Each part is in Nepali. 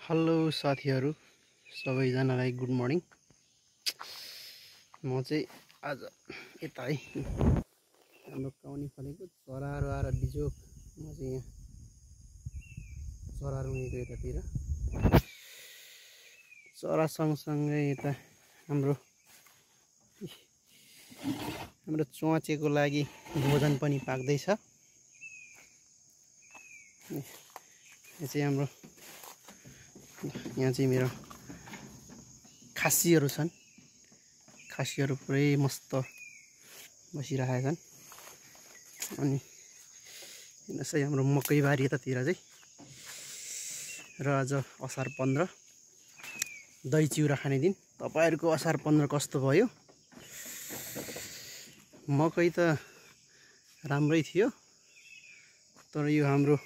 हेलो साथीहरू सबैजनालाई गुड मर्निङ। म चाहिँ आज यता है हाम्रो काउनी फलेको चराहरू आएर बिजोक म चाहिँ यहाँ चरा रुँगेको यतातिर चरा सँगसँगै यता हाम्रो चोचेको लागि भोजन पनि पाक्दैछ। यो चाहिँ हाम्रो यहाँ चाहिँ मेरो खासीहरू छन्। खासीहरू पुरै मस्त बसिरहेका छन्। अनि हेर्नुहोस् है हाम्रो मकै बारी यतातिर चाहिँ र आज असार 15 दही चिउरा खाने दिन। तपाईहरुको असार 15 कस्तो भयो? मकै त राम्रै थियो, तर यो हाम्रो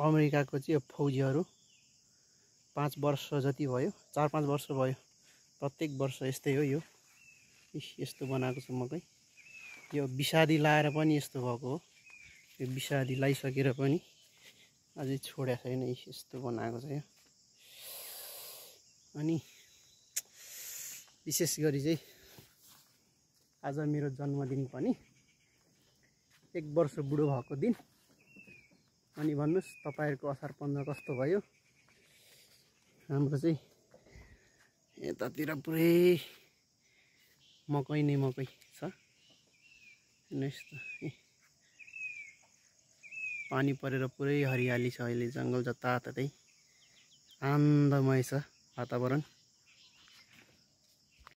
अमेरिकाको चाहिँ यो फौजीहरू 5 वर्ष जति भयो, 4-5 वर्ष भयो, प्रत्येक वर्ष यस्तै हो। यो यस्तो बनाएको छ मकै। यो विषादी लाएर पनि यस्तो भएको हो। यो विषादी लाइसकेर पनि अझै छोडेको छैन, यस्तो बनाएको छ यो। अनि विशेष गरी चाहिँ आज मेरो जन्मदिन पनि 1 वर्ष बुढो भएको दिन। अनि भन्नुस् तपाईहरुको असार 15 कस्तो भयो? हाम्रो चाहिँ यतातिर पुरै मकै नै मकै छ। हेर्नुहोस् त, पानी परेर पुरै हरियाली छ। अहिले जङ्गल जताततै आनन्दमय छ वातावरण।